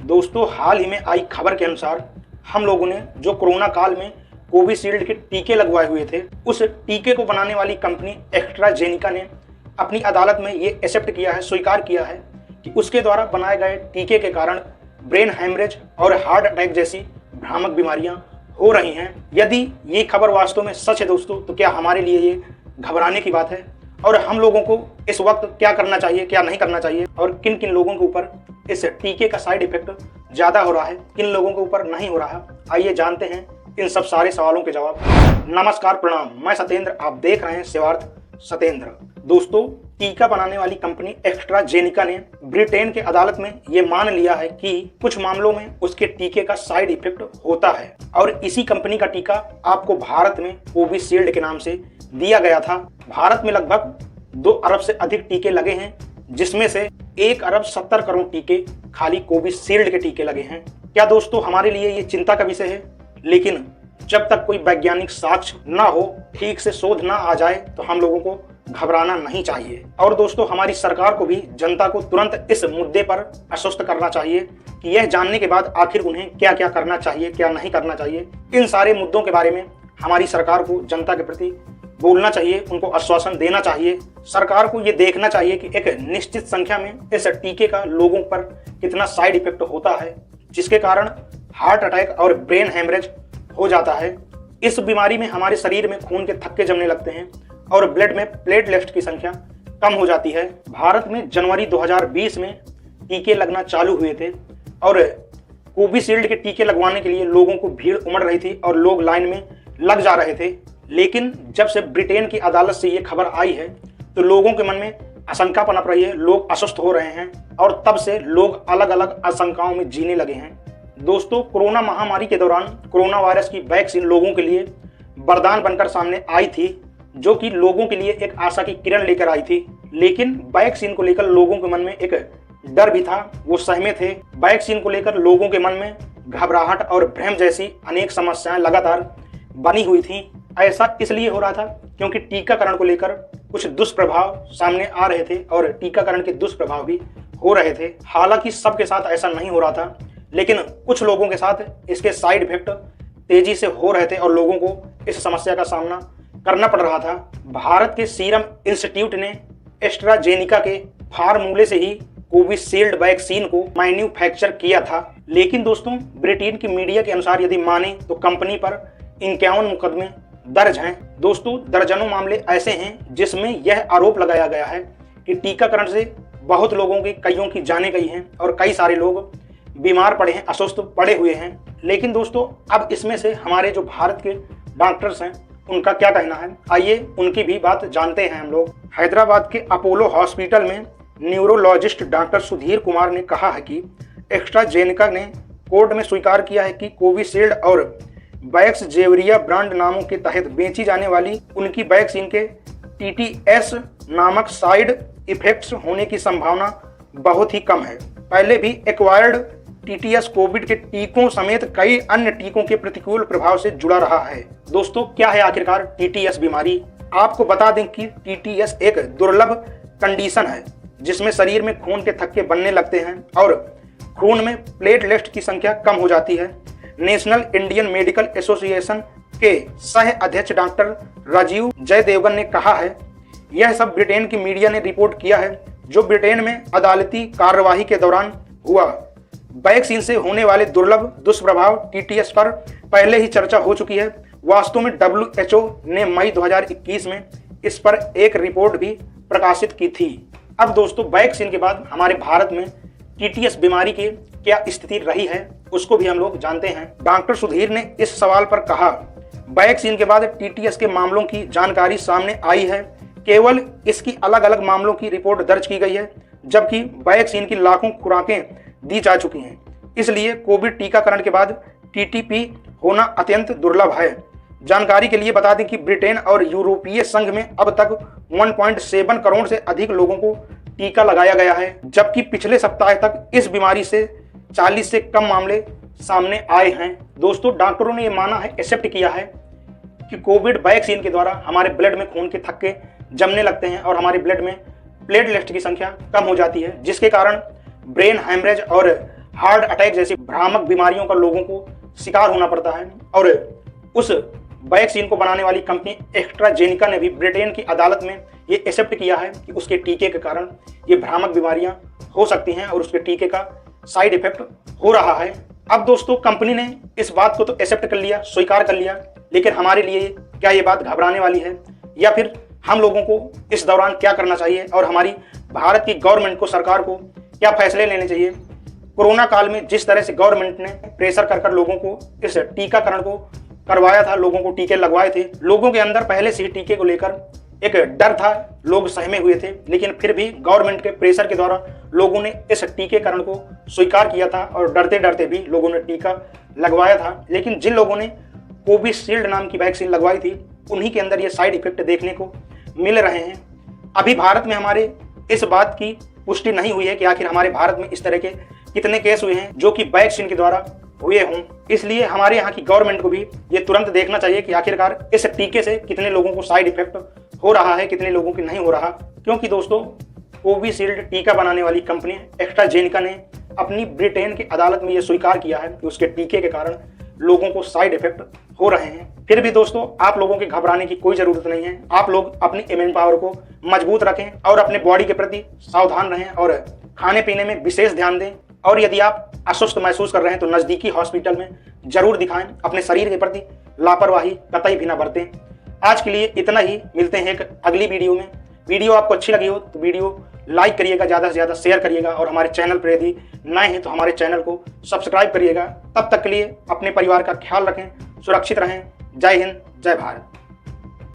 दोस्तों, हाल ही में आई खबर के अनुसार हम लोगों ने जो कोरोना काल में कोविशील्ड के टीके लगवाए हुए थे, उस टीके को बनाने वाली कंपनी एस्ट्राजेनिका ने अपनी अदालत में ये एक्सेप्ट किया है, स्वीकार किया है कि उसके द्वारा बनाए गए टीके के कारण ब्रेन हैमरेज और हार्ट अटैक जैसी भ्रामक बीमारियां हो रही हैं। यदि ये खबर वास्तव में सच है दोस्तों, तो क्या हमारे लिए ये घबराने की बात है और हम लोगों को इस वक्त क्या करना चाहिए, क्या नहीं करना चाहिए, और किन किन लोगों के ऊपर इस टीके का साइड इफेक्ट ज्यादा हो रहा है, किन लोगों के ऊपर नहीं हो रहा है। आइए जानते हैं इन सब सारे सवालों के जवाब। नमस्कार, प्रणाम, मैं सत्येंद्र, आप देख रहे हैं सेवार्थ सत्येंद्र। दोस्तों, टीका बनाने वाली कंपनी एस्ट्राजेनिका ने ब्रिटेन के अदालत में ये मान लिया है कि कुछ मामलों में उसके टीके का साइड इफेक्ट होता है और इसी कंपनी का टीका आपको भारत में कोविशील्ड के नाम से दिया गया था। भारत में लगभग 2 अरब से अधिक टीके लगे हैं, जिसमें से 1 अरब 70 करोड़ टीके खाली कोविशील्ड के टीके लगे हैं। क्या दोस्तों, हमारे लिए ये चिंता का विषय है? लेकिन जब तक कोई वैज्ञानिक साक्ष्य ना हो, ठीक से शोध ना आ जाए, तो हम लोगों को घबराना नहीं चाहिए। और दोस्तों, हमारी सरकार को भी जनता को तुरंत इस मुद्दे पर आश्वस्त करना चाहिए कि यह जानने के बाद आखिर उन्हें क्या क्या करना चाहिए, क्या नहीं करना चाहिए। इन सारे मुद्दों के बारे में हमारी सरकार को जनता के प्रति बोलना चाहिए, उनको आश्वासन देना चाहिए। सरकार को ये देखना चाहिए कि एक निश्चित संख्या में इस टीके का लोगों पर कितना साइड इफेक्ट होता है, जिसके कारण हार्ट अटैक और ब्रेन हैमरेज हो जाता है। इस बीमारी में हमारे शरीर में खून के थक्के जमने लगते हैं और ब्लड में प्लेटलेट्स की संख्या कम हो जाती है। भारत में जनवरी 2020 में टीके लगना चालू हुए थे और कोविशील्ड के टीके लगवाने के लिए लोगों को भीड़ उमड़ रही थी और लोग लाइन में लग जा रहे थे। लेकिन जब से ब्रिटेन की अदालत से ये खबर आई है, तो लोगों के मन में आशंका पनप रही है, लोग अस्वस्थ हो रहे हैं और तब से लोग अलग अलग आशंकाओं में जीने लगे हैं। दोस्तों, कोरोना महामारी के दौरान कोरोना वायरस की वैक्सीन लोगों के लिए वरदान बनकर सामने आई थी, जो कि लोगों के लिए एक आशा की किरण लेकर आई थी। लेकिन वैक्सीन को लेकर लोगों के मन में एक डर भी था, वो सहमे थे। वैक्सीन को लेकर लोगों के मन में घबराहट और भ्रम जैसी अनेक समस्याएं लगातार बनी हुई थी। ऐसा इसलिए हो रहा था क्योंकि टीकाकरण को लेकर कुछ दुष्प्रभाव सामने आ रहे थे और टीकाकरण के दुष्प्रभाव भी हो रहे थे। हालांकि सबके साथ ऐसा नहीं हो रहा था, लेकिन कुछ लोगों के साथ इसके साइड इफेक्ट तेजी से हो रहे थे और लोगों को इस समस्या का सामना करना पड़ रहा था। भारत के सीरम इंस्टीट्यूट ने एस्ट्राजेनिका के फार्मूले से ही कोविशील्ड वैक्सीन को मैन्युफैक्चर किया था। लेकिन दोस्तों, ब्रिटेन की मीडिया के अनुसार यदि माने तो कंपनी पर 51 मुकदमे दर्ज हैं। दोस्तों, दर्जनों मामले ऐसे हैं जिसमें यह आरोप लगाया गया है कि टीकाकरण से बहुत लोगों की, कईयों की जानें गई हैं और कई सारे लोग बीमार पड़े हैं, अस्वस्थ पड़े हुए हैं। लेकिन दोस्तों, अब इसमें से हमारे जो भारत के डॉक्टर्स हैं, उनका क्या कहना है, आइए उनकी भी बात जानते हैं हम लोग। हैदराबाद के अपोलो हॉस्पिटल में न्यूरोलॉजिस्ट डॉक्टर सुधीर कुमार ने कहा है कि एस्ट्राजेनिका ने कोर्ट में स्वीकार किया है कि कोविशील्ड और वैक्सजेवरिया ब्रांड नामों के तहत बेची जाने वाली उनकी वैक्सीन के टीटीएस नामक साइड इफेक्ट्स होने की संभावना बहुत ही कम है। पहले भी एक्वायर्ड टीटीएस कोविड के टीकों समेत कई अन्य टीकों के प्रतिकूल प्रभाव से जुड़ा रहा है। दोस्तों, क्या है आखिरकार टीटीएस बीमारी? आपको बता दें कि टीटीएस एक दुर्लभ कंडीशन है जिसमें शरीर में खून के थक्के बनने लगते हैं और खून में प्लेटलेट्स की संख्या कम हो जाती है। नेशनल इंडियन मेडिकल एसोसिएशन के सह अध्यक्ष डॉक्टर राजीव जयदेवगन ने कहा है, यह सब ब्रिटेन की मीडिया ने रिपोर्ट किया है, जो ब्रिटेन में अदालती कार्यवाही के दौरान हुआ। वैक्सीन से होने वाले दुर्लभ दुष्प्रभाव टीटीएस पर पहले ही चर्चा हो चुकी है। वास्तव में WHO ने मई 2021 में इस पर एक रिपोर्ट भी प्रकाशित की थी। अब दोस्तों, वैक्सीन के बाद हमारे भारत में टीटीएस बीमारी की क्या स्थिति रही है, उसको भी हम लोग जानते हैं। डॉक्टर सुधीर ने इस सवाल पर कहा, वैक्सीन के बाद टीटीएस के मामलों की जानकारी सामने आई है। केवल इसकी अलग अलग मामलों की रिपोर्ट दर्ज की गई है, जबकि वैक्सीन की लाखों खुराकें दी जा चुकी हैं। इसलिए कोविड टीकाकरण के बाद टीटीपी होना अत्यंत दुर्लभ है। जानकारी के लिए बता दें कि ब्रिटेन और यूरोपीय संघ में अब तक 1.7 करोड़ से अधिक लोगों को टीका लगाया गया है, जबकि पिछले सप्ताह तक इस बीमारी से 40 से कम मामले सामने आए हैं। दोस्तों, डॉक्टरों ने यह माना है, एक्सेप्ट किया है कि कोविड वैक्सीन के द्वारा हमारे ब्लड में खून के थक्के जमने लगते हैं और हमारे ब्लड में प्लेटलेट्स की संख्या कम हो जाती है, जिसके कारण ब्रेन हैमरेज और हार्ट अटैक जैसी भ्रामक बीमारियों का लोगों को शिकार होना पड़ता है। और उस वैक्सीन को बनाने वाली कंपनी एस्ट्राजेनिका ने भी ब्रिटेन की अदालत में ये एक्सेप्ट किया है कि उसके टीके के कारण ये भ्रामक बीमारियां हो सकती हैं और उसके टीके का साइड इफेक्ट हो रहा है। अब दोस्तों कंपनी ने इस बात को तो एक्सेप्ट कर लिया, स्वीकार कर लिया, लेकिन हमारे लिए क्या ये बात घबराने वाली है या फिर हम लोगों को इस दौरान क्या करना चाहिए और हमारी भारत की गवर्नमेंट को, सरकार को क्या फैसले लेने चाहिए? कोरोना काल में जिस तरह से गवर्नमेंट ने प्रेशर कर लोगों को इस टीकाकरण को करवाया था, लोगों को टीके लगवाए थे, लोगों के अंदर पहले से ही टीके को लेकर एक डर था, लोग सहमे हुए थे, लेकिन फिर भी गवर्नमेंट के प्रेशर के द्वारा लोगों ने इस टीकेकरण को स्वीकार किया था और डरते डरते भी लोगों ने टीका लगवाया था। लेकिन जिन लोगों ने कोविशील्ड नाम की वैक्सीन लगवाई थी उन्हीं के अंदर ये साइड इफेक्ट देखने को मिल रहे हैं। अभी भारत में हमारे इस बात की पुष्टि नहीं हुई है कि आखिर हमारे भारत में इस तरह के कितने केस हुए हैं जो कि वैक्सीन के द्वारा हुए हों। इसलिए हमारे यहाँ की गवर्नमेंट को भी ये तुरंत देखना चाहिए कि आखिरकार इस टीके से कितने लोगों को साइड इफेक्ट हो रहा है, कितने लोगों की नहीं हो रहा। क्योंकि दोस्तों कोविशील्ड टीका बनाने वाली कंपनी एस्ट्राजेनिका ने अपनी ब्रिटेन की अदालत में ये स्वीकार किया है कि उसके टीके के कारण लोगों को साइड इफेक्ट हो रहे हैं। फिर भी दोस्तों आप लोगों के घबराने की कोई जरूरत नहीं है। आप लोग अपनी इम्यून पावर को मजबूत रखें और अपने बॉडी के प्रति सावधान रहें और खाने पीने में विशेष ध्यान दें। और यदि आप अस्वस्थ महसूस कर रहे हैं तो नजदीकी हॉस्पिटल में जरूर दिखाएं। अपने शरीर के प्रति लापरवाही कतई भी ना बरतें। आज के लिए इतना ही, मिलते हैं एक अगली वीडियो में। वीडियो आपको अच्छी लगी हो तो वीडियो लाइक करिएगा, ज़्यादा से ज़्यादा शेयर करिएगा और हमारे चैनल पर यदि नए हैं तो हमारे चैनल को सब्सक्राइब करिएगा। तब तक के लिए अपने परिवार का ख्याल रखें, सुरक्षित रहें। जय हिंद, जय भारत।